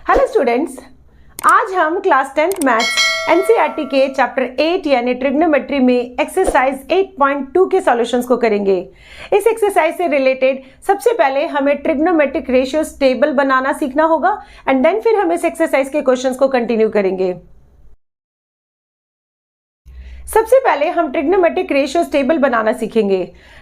Hello students, आज हम class 10th maths NCERT के चैप्टर 8 यानी ट्रिग्नोमेट्री में एक्सरसाइज 8.2 के सॉल्यूशंस को करेंगे। इस एक्सरसाइज से रिलेटेड सबसे पहले हमें ट्रिग्नोमेट्रिक रेशियोज टेबल बनाना सीखना होगा एंड देन फिर हम इस एक्सरसाइज के क्वेश्चंस को कंटिन्यू करेंगे। सबसे पहले हम ट्रिग्नोमेट्रिक रेशियोज टेबल बनाना सीखेंगे।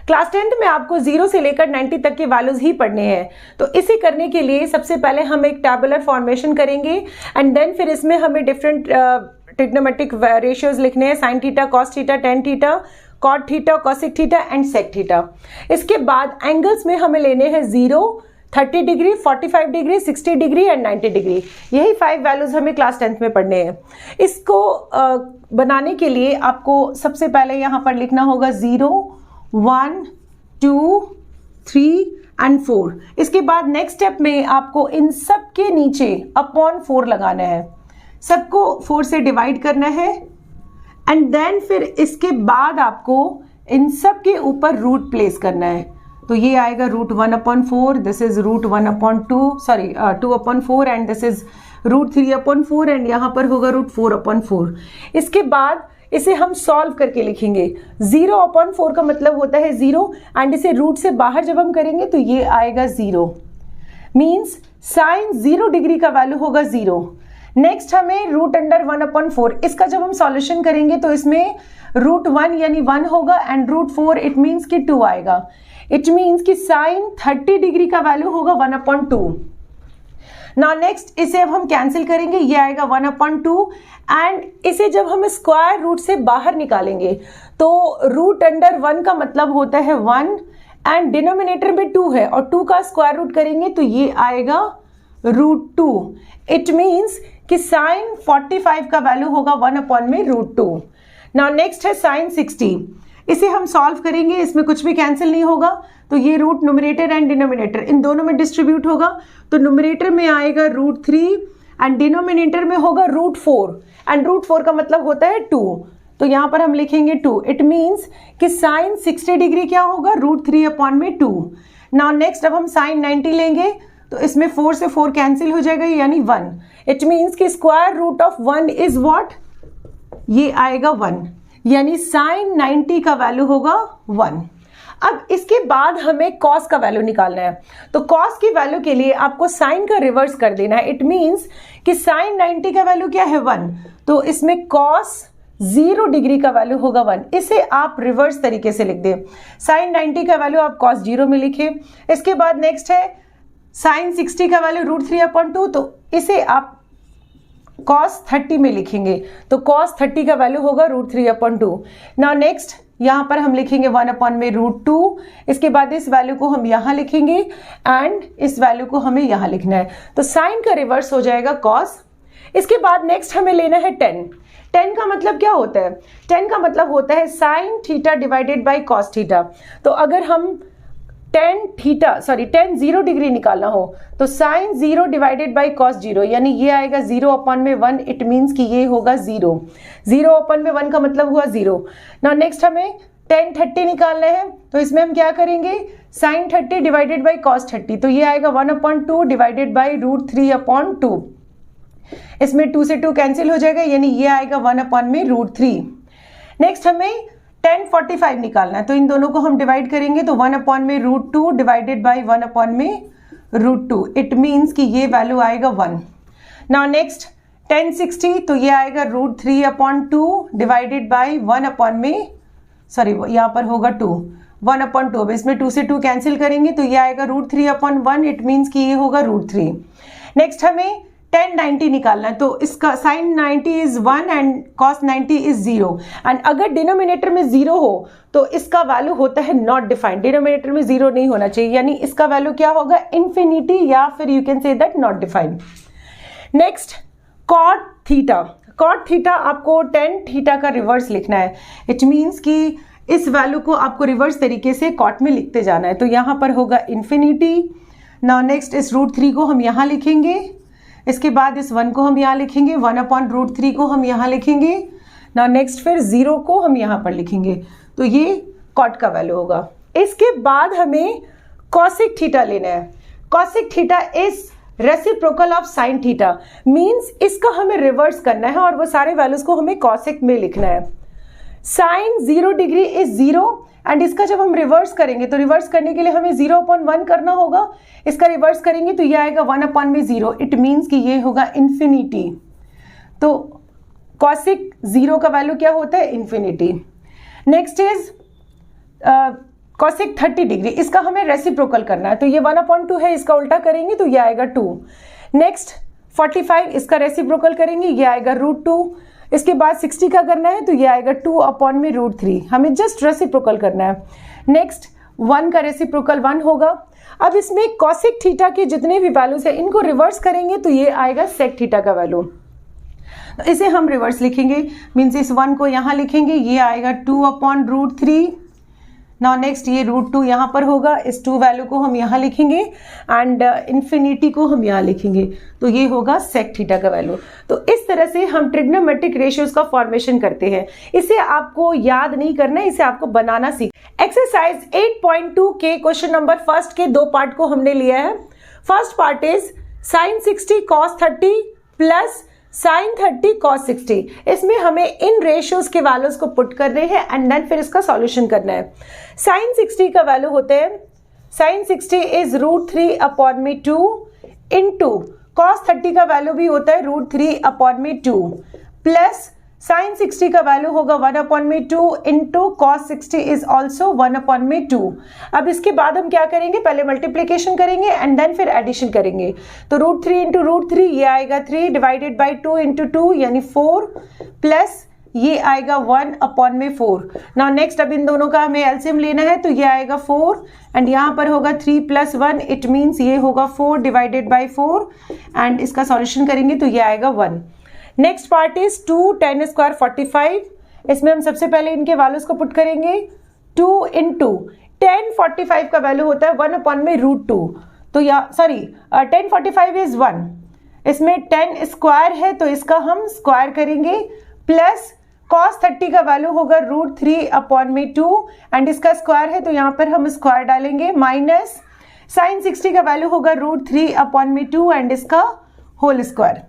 क्लास 10th में आपको 0 से लेकर 90 तक के वैल्यूज ही पढ़ने हैं, तो इसे करने के लिए सबसे पहले हम एक टैबुलर फॉर्मेशन करेंगे एंड देन फिर इसमें हमें डिफरेंट ट्रिग्नोमेट्रिक रेशियोज लिखने हैं, sine theta, cos theta, tan theta, cot theta, cosec theta and sec theta. इसके बाद एंगल्स में हमें लेने हैं 0, 30 degree, 45 degree, 60 degree and 90 degree. यही 5 वैल्यूज हमें क्लास 10th में पढ़ने हैं। इसको बनाने के लिए आपको सबसे पहले यहाँ पर लिखना होगा 0, 1, 2, 3 एंड 4। इसके बाद नेक्स्ट स्टेप में आपको इन सब के नीचे अपॉन 4 लगाना है, सबको 4 से डिवाइड करना है एंड देन फिर इसके बाद आपको इन सब के ऊपर रूट प्लेस करना है। तो ये आएगा √1/4, this is √1/2, 2/4 and this is √3/4 and यहाँ पर होगा √4/4। इसके बाद इसे हम सॉल्व करके लिखेंगे। 0/4 का मतलब होता है 0 एंड इसे रूट से बाहर जब हम करेंगे तो ये आएगा 0, मीन्स साइन 0 डिग्री का वैल्यू होगा 0। नेक्स्ट हमें √1/4, इसका जब हम सॉल्यूशन करेंगे तो इसमें √1 यानी 1 होगा एंड √4 इट मीन्स कि 2 आएगा। इट मीन्स कि साइन 30 डिग्री का वैल्यू होगा 1/2। नाउ नेक्स्ट इसे अब हम कैंसिल करेंगे, ये आएगा 1/2 एंड इसे जब हम स्क्वायर रूट से बाहर निकालेंगे तो √1 का मतलब होता है 1 एंड डिनोमिनेटर में 2 है और 2 का स्क्वायर रूट करेंगे तो ये आएगा √2। इट मीन्स कि साइन 45 का वैल्यू होगा 1/√2। नाउ नेक्स्ट है साइन 60, इसे हम सॉल्व करेंगे, इसमें कुछ भी कैंसिल नहीं होगा तो ये रूट न्यूमरेटर एंड डिनोमिनेटर इन दोनों में डिस्ट्रीब्यूट होगा तो न्यूमरेटर में आएगा √3 एंड डिनोमिनेटर में होगा √4 एंड √4 का मतलब होता है 2, तो यहां पर हम लिखेंगे 2। इट मीन्स कि साइन 60 डिग्री क्या होगा √3/2। नाउ नेक्स्ट अब हम साइन 90 लेंगे तो इसमें 4 से 4 कैंसिल हो जाएगा यानी 1। इट मीन्स कि square root of 1 is what, ये आएगा 1 यानी साइन 90 का वैल्यू होगा 1। अब इसके बाद हमें कॉस का वैल्यू निकालना है, तो कॉस की वैल्यू के लिए आपको साइन का रिवर्स कर देना है। इट मीन्स कि साइन 90 का वैल्यू क्या है 1, तो इसमें कॉस 0 डिग्री का वैल्यू होगा 1। इसे आप रिवर्स तरीके से लिख दें, साइन 90 का वैल्यू आप कॉस 0 में लिखे। इसके बाद नेक्स्ट है साइन 60 का वैल्यू √3/2, तो इसे आप cos 30 में लिखेंगे तो cos 30 का वैल्यू होगा √3/2। नाउ नेक्स्ट यहां पर हम लिखेंगे 1/√2। इसके बाद इस वैल्यू को हम यहां लिखेंगे एंड इस वैल्यू को हमें यहां लिखना है, तो साइन का रिवर्स हो जाएगा cos। इसके बाद नेक्स्ट हमें लेना है 10। 10 का मतलब क्या होता है, 10 का मतलब होता है sine theta divided by cos theta. तो अगर हम tan 0 डिग्री निकालना हो तो साइन 0 डिवाइडेड बाई कॉस 0 यानी ये आएगा 0/1। इट मीन्स कि ये होगा 0। 0/1 का मतलब हुआ 0। ना नेक्स्ट हमें tan 30 निकालना है तो इसमें हम क्या करेंगे, साइन 30 डिवाइडेड बाई कॉस 30, तो ये आएगा 1/2 डिवाइडेड बाई √3/2। इसमें 2 से 2 कैंसिल हो जाएगा यानी ये आएगा 1/√3। नेक्स्ट हमें tan 45 निकालना है तो इन दोनों को हम डिवाइड करेंगे तो 1/√2 डिवाइडेड बाई 1/√2। इट मीन्स कि ये वैल्यू आएगा 1। नाउ नेक्स्ट tan 60, तो ये आएगा √3/2 डिवाइडेड बाई यहाँ पर होगा 2, 1/2। अब इसमें 2 से 2 कैंसिल करेंगे तो ये आएगा √3/1। इट मीन्स कि ये होगा √3। नेक्स्ट हमें tan 90 निकालना है तो इसका sine 90 is 1 and cos 90 is 0 and अगर डिनोमिनेटर में 0 हो तो इसका वैल्यू होता है नॉट डिफाइंड। डिनोमिनेटर में 0 नहीं होना चाहिए यानी इसका वैल्यू क्या होगा, इन्फिनिटी, या फिर you can say that not defined. Next cot theta. cot theta आपको tan थीटा का रिवर्स लिखना है। इट मीन्स कि इस वैल्यू को आपको रिवर्स तरीके से cot में लिखते जाना है, तो यहां पर होगा इन्फिनिटी। नाउ नेक्स्ट इस √3 को हम यहां लिखेंगे, इसके बाद इस 1 को हम यहाँ लिखेंगे, 1/√3 को हम यहाँ लिखेंगे। ना नेक्स्ट फिर 0 को हम यहाँ पर लिखेंगे तो ये cot का वैल्यू होगा। इसके बाद हमें cosec थीटा लेना है। cosec थीटा इस reciprocal of sine theta, means इसका हमें रिवर्स करना है और वो सारे वैल्यूज को हमें कॉसेक में लिखना है। साइन 0 डिग्री इज 0 एंड इसका जब हम रिवर्स करेंगे तो रिवर्स करने के लिए हमें 0/1 करना होगा। इसका रिवर्स करेंगे तो ये आएगा 1/0, इट मीन्स कि ये होगा इन्फिनिटी। तो कॉसेक 0 का वैल्यू क्या होता है? Infinity. Next is cosec 30 degree, इसका हमें रेसिप्रोकल करना है, तो ये 1/2 है, इसका उल्टा करेंगे तो ये आएगा 2। नेक्स्ट 45, इसका रेसिप्रोकल करेंगे, ये आएगा √2। इसके बाद 60 का करना है तो ये आएगा 2/√3, हमें जस्ट रेसिप्रोकल करना है। नेक्स्ट 1 का रेसिप्रोकल 1 होगा। अब इसमें कॉसेक थीटा के जितने भी वैल्यूज है इनको रिवर्स करेंगे तो ये आएगा सेक थीटा का वैल्यू। तो इसे हम रिवर्स लिखेंगे, मीन्स इस 1 को यहाँ लिखेंगे, ये आएगा 2/√3। नाउ नेक्स्ट ये √2 यहाँ पर होगा, इस 2 वैल्यू को हम यहाँ लिखेंगे एंड इन्फिनिटी को हम यहाँ लिखेंगे, तो ये होगा सेक थीटा का वैल्यू। तो इस तरह से हम ट्रिग्नोमेट्रिक रेशियोज का फॉर्मेशन करते हैं। इसे आपको याद नहीं करना है, इसे आपको बनाना सीख। एक्सरसाइज 8.2 के क्वेश्चन नंबर फर्स्ट के 2 पार्ट को हमने लिया है। First part is sin 60 cos 30 plus sin 30 cos 60। इसमें हमें इन रेशियोज के वैल्यूज को पुट करने हैं एंड देन फिर इसका सॉल्यूशन करना है। sin 60 का वैल्यू होता है, sin 60 इज √3/2 इंटू cos 30 का वैल्यू भी होता है √3/2 प्लस sin 60 का वैल्यू होगा 1/2 इंटू cos 60 इज ऑल्सो 1/2। अब इसके बाद हम क्या करेंगे? पहले मल्टीप्लीकेशन करेंगे एंड देन फिर एडिशन करेंगे। तो √3 इंटू √3 ये आएगा 3 डिवाइडेड बाई 2 इंटू 2 यानी 4 प्लस ये आएगा 1/4। नाउ नेक्स्ट अब इन दोनों का हमें एलसीएम लेना है तो ये आएगा 4 एंड यहाँ पर होगा 3 + 1, इट मीन्स ये होगा 4 डिवाइडेड बाई 4 एंड इसका सॉल्यूशन करेंगे तो ये आएगा 1। Next part is 2 10 square 45। इसमें हम सबसे पहले इनके वैल्यूज को पुट करेंगे। 2 इंटू 10 45 का वैल्यू होता है 1/√2, तो या सॉरी 10 45 इज 1। इसमें 10 स्क्वायर है तो इसका हम स्क्वायर करेंगे प्लस cos 30 का वैल्यू होगा √3/2 एंड इसका स्क्वायर है तो यहाँ पर हम स्क्वायर डालेंगे माइनस sin 60 का वैल्यू होगा √3/2 एंड इसका होल स्क्वायर।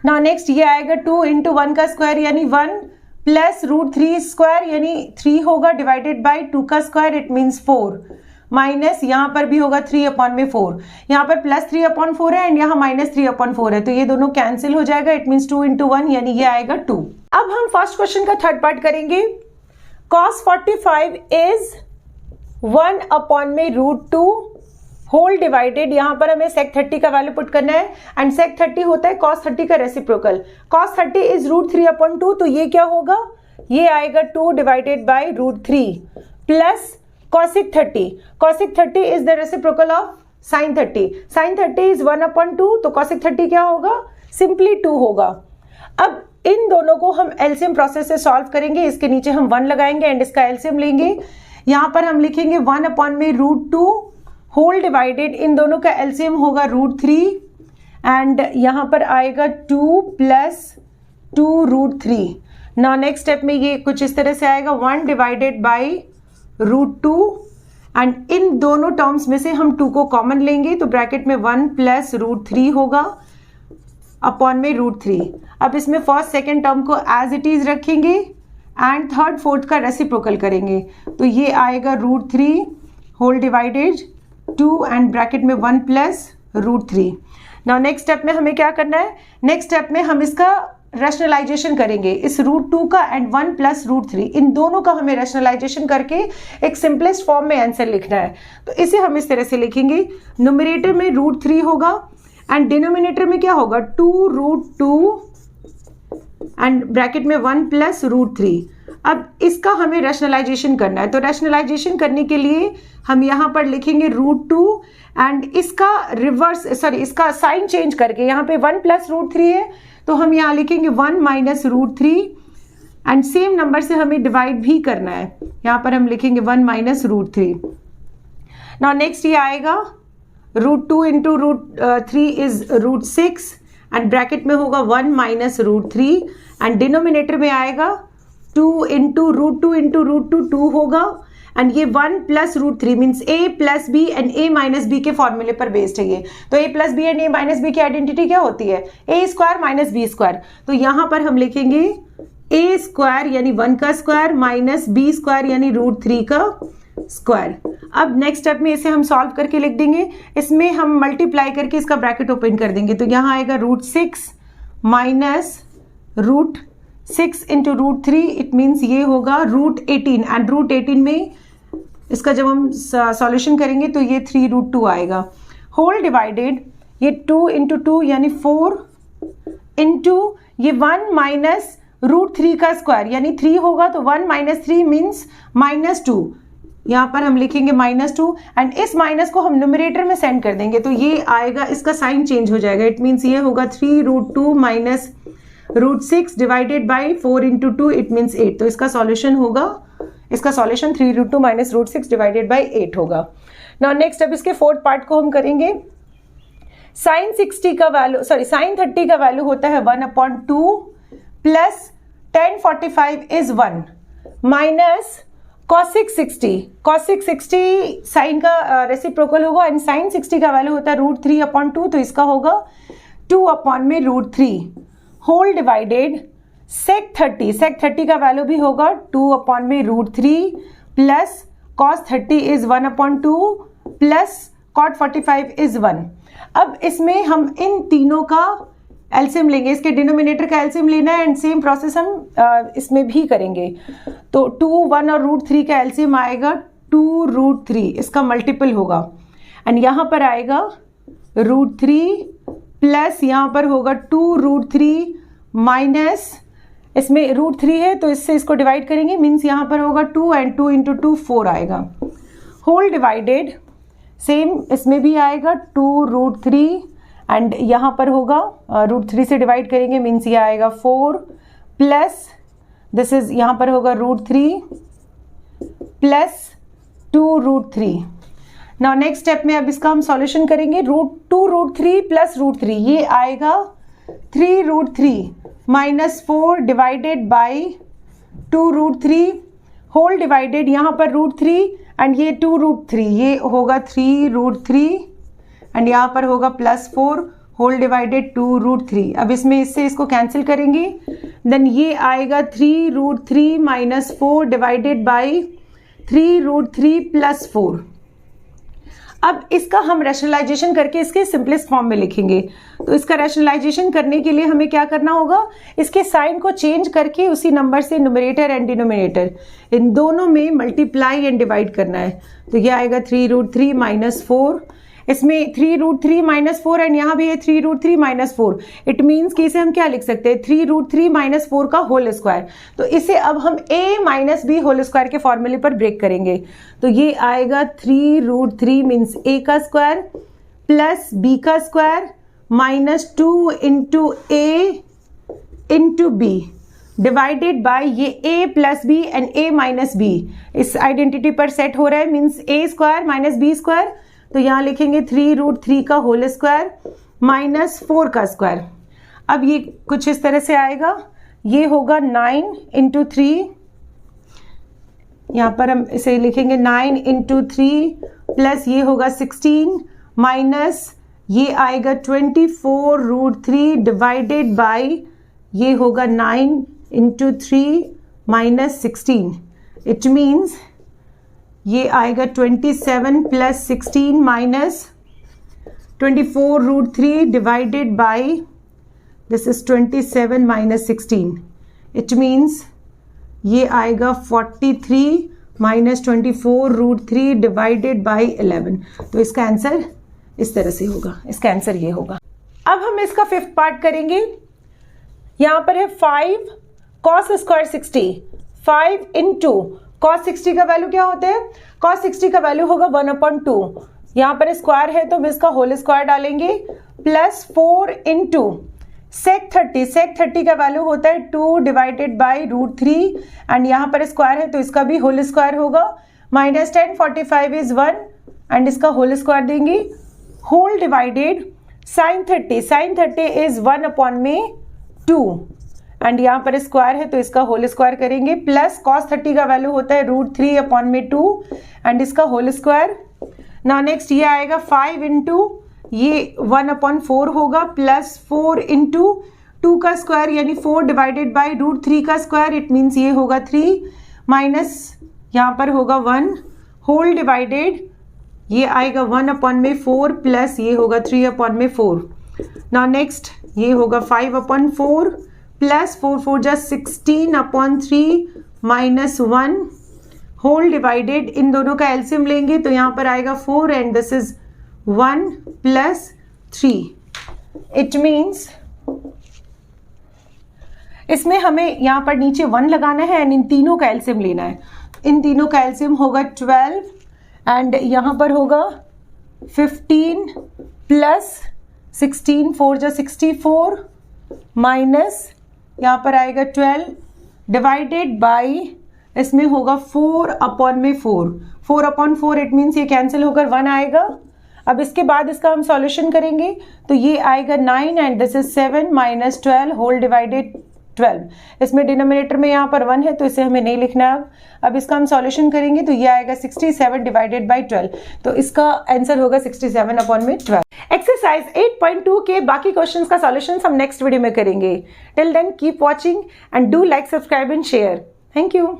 नाउ नेक्स्ट ये आएगा 2 इंटू 1 का स्क्वायर यानी 1 प्लस √3 स्क्वायर यानी 3 होगा डिवाइडेड बाई 2 का स्क्वायर, इट मीन्स 4 माइनस यहाँ पर भी होगा 3/4। यहाँ पर प्लस 3/4 है एंड यहाँ माइनस 3/4 है तो ये दोनों कैंसिल हो जाएगा, इट मीन्स 2 इंटू 1 यानी ये आएगा 2। अब हम फर्स्ट क्वेश्चन का थर्ड पार्ट करेंगे। cos 45 इज 1/√2 होल डिवाइडेड, यहाँ पर हमें sec 30 का वैल्यू पुट करना है एंड sec 30 होता है cos 30 का रेसिप्रोकल। cos 30 इज √3/2 तो ये क्या होगा? ये आएगा 2 divided by √3 plus cosec 30। cosec 30 is the reciprocal of sin 30। sin 30 is 1/2 तो cosec 30 क्या होगा? सिंपली 2 होगा। अब इन दोनों को हम एलसीएम प्रोसेस से सॉल्व करेंगे। इसके नीचे हम 1 लगाएंगे एंड इसका एलसीएम लेंगे। यहाँ पर हम लिखेंगे 1/√2 होल डिवाइडेड, इन दोनों का एलसीएम होगा √3 एंड यहाँ पर आएगा 2 प्लस 2√3। नाउ नेक्स्ट स्टेप में ये कुछ इस तरह से आएगा 1 डिवाइडेड बाई √2 एंड इन दोनों टर्म्स में से हम 2 को कॉमन लेंगे तो ब्रैकेट में 1 प्लस √3 होगा अपॉन में √3। अब इसमें फर्स्ट सेकेंड टर्म को एज इट इज रखेंगे एंड थर्ड फोर्थ का रेसिप्रोकल करेंगे तो ये आएगा √3 होल डिवाइडेड 2 एंड ब्रैकेट में 1 प्लस √3। नाउ नेक्स्ट स्टेप में हमें क्या करना है? नेक्स्ट स्टेप में हम इसका रैशनलाइजेशन करेंगे, इस √2 का एंड 1 प्लस √3 इन दोनों का हमें रैशनलाइजेशन करके एक सिंपलेस्ट फॉर्म में आंसर लिखना है। तो इसे हम इस तरह से लिखेंगे, न्यूमरेटर में √3 होगा एंड डिनोमिनेटर में क्या होगा 2√2 एंड ब्रैकेट में 1 प्लस √3। अब इसका हमें रैशनलाइजेशन करना है तो रैशनलाइजेशन करने के लिए हम यहाँ पर लिखेंगे √2 एंड इसका रिवर्स सॉरी इसका साइन चेंज करके यहाँ पे 1 प्लस √3 है तो हम यहाँ लिखेंगे 1 माइनस √3 एंड सेम नंबर से हमें डिवाइड भी करना है, यहाँ पर हम लिखेंगे 1 माइनस √3। नाउ नेक्स्ट ये आएगा √2 इंटू √3 इज √6 एंड ब्रैकेट में होगा 1 माइनस √3 एंड डिनोमिनेटर में आएगा 2 इंटू √2 इंटू √2 2 होगा एंड ये 1 plus root 3 means a plus B and a minus B के फॉर्मूले पर बेस्ड है ये। तो a plus B and a minus B की आइडेंटिटी क्या होती है? a square minus B square. तो यहां पर हम लिखेंगे a स्क्वायर यानी 1 का स्क्वायर माइनस b स्क्वायर यानी रूट 3 का स्क्वायर। अब नेक्स्ट स्टेप में इसे हम सॉल्व करके लिख देंगे। इसमें हम मल्टीप्लाई करके इसका ब्रैकेट ओपन कर देंगे। तो यहाँ आएगा root 6 minus root 6 into root 3, it means ये होगा रूट 18 एंड रूट 18 में इसका जब हम सॉल्यूशन करेंगे तो ये 3 रूट 2 आएगा। होल डिवाइडेड ये 2 इंटू 2 यानी 4 इंटू ये 1 माइनस रूट 3 का स्क्वायर यानी 3 होगा तो 1 माइनस 3 मीन्स माइनस 2। यहाँ पर हम लिखेंगे -2 एंड इस माइनस को हम न्यूमरेटर में सेंड कर देंगे तो ये आएगा, इसका साइन चेंज हो जाएगा। इट मीन्स ये होगा 3 root 2 minus root 6 divided by 4 into 2, it means 8। तो इसका सॉल्यूशन होगा, इसका solution 3 root 2 minus root 6 divided by 8 होगा। नाउ नेक्स्ट अब इसके फोर्थ पार्ट को हम करेंगे। साइन 60 का वैल्यू साइन 30 का वैल्यू होता है 1/2 plus tan 45 is 1 minus cosec 60 sine का रेसिप्रोकल होगा एंड साइन 60 का वैल्यू होता है रूट 3/2, तो इसका होगा 2/√3 होल डिवाइडेड sec 30 का वैल्यू भी होगा 2/√3 plus cos 30 is 1/2 plus cot 45 is 1। अब इसमें हम इन तीनों का एलसीएम लेंगे, इसके डिनोमिनेटर का एलसीएम लेना है एंड सेम प्रोसेस हम इसमें भी करेंगे। तो 2, 1 और रूट 3 का एलसीएम आएगा 2 रूट 3, इसका मल्टीपल होगा एंड यहाँ पर आएगा रूट 3 प्लस यहाँ पर होगा 2 रूट 3 माइनस इसमें रूट 3 है तो इससे इसको डिवाइड करेंगे मीन्स यहाँ पर होगा 2 एंड 2 इंटू 2 4 आएगा। होल डिवाइडेड सेम इसमें भी आएगा 2 रूट 3 एंड यहाँ पर होगा रूट 3 से डिवाइड करेंगे मीन्स ये आएगा 4 प्लस दिस इज यहाँ पर होगा root 3 plus 2 root 3। Now next step में अब इसका हम सॉल्यूशन करेंगे। 2 रूट 3 प्लस रूट 3 ये आएगा 3 root 3 minus 4 divided by 2 root 3 whole divided यहाँ पर रूट 3 एंड ये 2 रूट 3 ये होगा 3 रूट 3 एंड यहाँ पर होगा प्लस 4 होल डिवाइडेड 2 रूट 3। अब इसमें इससे इसको कैंसिल करेंगे देन ये आएगा 3 root 3 minus 4 divided by 3 root 3 plus 4। अब इसका हम रैशनलाइजेशन करके इसके सिंपलेस्ट फॉर्म में लिखेंगे। तो इसका रैशनलाइजेशन करने के लिए हमें क्या करना होगा, इसके साइन को चेंज करके उसी नंबर से न्यूमरेटर एंड डिनोमिनेटर इन दोनों में मल्टीप्लाई एंड डिवाइड करना है। तो ये आएगा 3 रूट 3 माइनस 4, इसमें 3 रूट 3 माइनस 4 एंड यहाँ भी है 3 रूट 3 माइनस 4। इट मीन्स कि इसे हम क्या लिख सकते हैं 3 रूट 3 माइनस 4 का होल स्क्वायर। तो इसे अब हम a minus B whole square के फॉर्मूले पर ब्रेक करेंगे। तो ये आएगा 3 रूट 3 मीन्स a का स्क्वायर प्लस b का square minus 2 into a into b divided by ये a plus B and a minus b इस आइडेंटिटी पर सेट हो रहा है means a square minus b square. तो यहाँ लिखेंगे 3 रूट 3 का होल स्क्वायर माइनस 4 का स्क्वायर। अब ये कुछ इस तरह से आएगा, ये होगा 9 इंटू 3, यहाँ पर हम इसे लिखेंगे 9 इंटू 3 प्लस ये होगा 16 माइनस ये आएगा 24 रूट 3 डिवाइडेड बाई ये होगा 9 इंटू 3 माइनस 16। इट मीन्स ये आएगा 27 plus 16 minus 24 root 3 divided by this is 27 minus 16। It means ये आएगा 43 माइनस 24 रूट 3 डिवाइडेड बाई 11। तो इसका आंसर इस तरह से होगा, इसका आंसर ये होगा। अब हम इसका फिफ्थ पार्ट करेंगे। यहाँ पर है 5 cos स्क्वायर 60, 5 इंटू cos 60 का वैल्यू क्या होता है, cos 60 का वैल्यू होगा 1/2। यहाँ पर स्क्वायर है तो हम इसका होल स्क्वायर डालेंगे प्लस 4 इंटू sec 30 का वैल्यू होता है 2 डिवाइडेड बाई रूट 3 एंड यहाँ पर स्क्वायर है तो इसका भी होल स्क्वायर होगा माइनस tan 45 इज 1 एंड इसका होल स्क्वायर देंगे whole divided sin 30 is 1/2 and यहाँ पर स्क्वायर है तो इसका होल स्क्वायर करेंगे, प्लस cos 30 का वैल्यू होता है √3/2 एंड इसका होल स्क्वायर। नाउ नेक्स्ट ये आएगा 5 इंटू ये 1/4 होगा, प्लस 4 इंटू 2 का स्क्वायर यानी 4 डिवाइडेड बाई √3 का स्क्वायर, इट मीन्स ये होगा 3 माइनस यहाँ पर होगा 1 होल डिवाइडेड ये आएगा 1/4 प्लस ये होगा 3/4। नाउ नेक्स्ट ये होगा 5/4 प्लस 4 4 जा 16/3 माइनस 1 होल डिवाइडेड, इन दोनों का एलसीएम लेंगे तो यहाँ पर आएगा 4 and this is 1 plus 3। It means इसमें हमें यहाँ पर नीचे 1 लगाना है एंड इन तीनों का एलसीएम लेना है। इन तीनों का एलसीएम होगा 12 एंड यहाँ पर होगा 15 प्लस 16 4 जा 64 माइनस यहाँ पर आएगा 12 डिवाइडेड बाई इसमें होगा 4/4 4/4 इट मीन्स ये कैंसिल होकर 1 आएगा। अब इसके बाद इसका हम सॉल्यूशन करेंगे तो ये आएगा 9 and this is 7 minus 12 whole divided 12। इसमें डिनोमिनेटर में यहाँ पर 1 है तो इसे हमें नहीं लिखना है। अब इसका हम सॉल्यूशन करेंगे तो ये आएगा 67 डिवाइडेड बाई 12, तो इसका आंसर होगा 67/12। एक्सरसाइज 8.2 के बाकी क्वेश्चंस का सॉल्यूशन हम नेक्स्ट वीडियो में करेंगे। Till then keep watching and do like, subscribe and share. Thank you.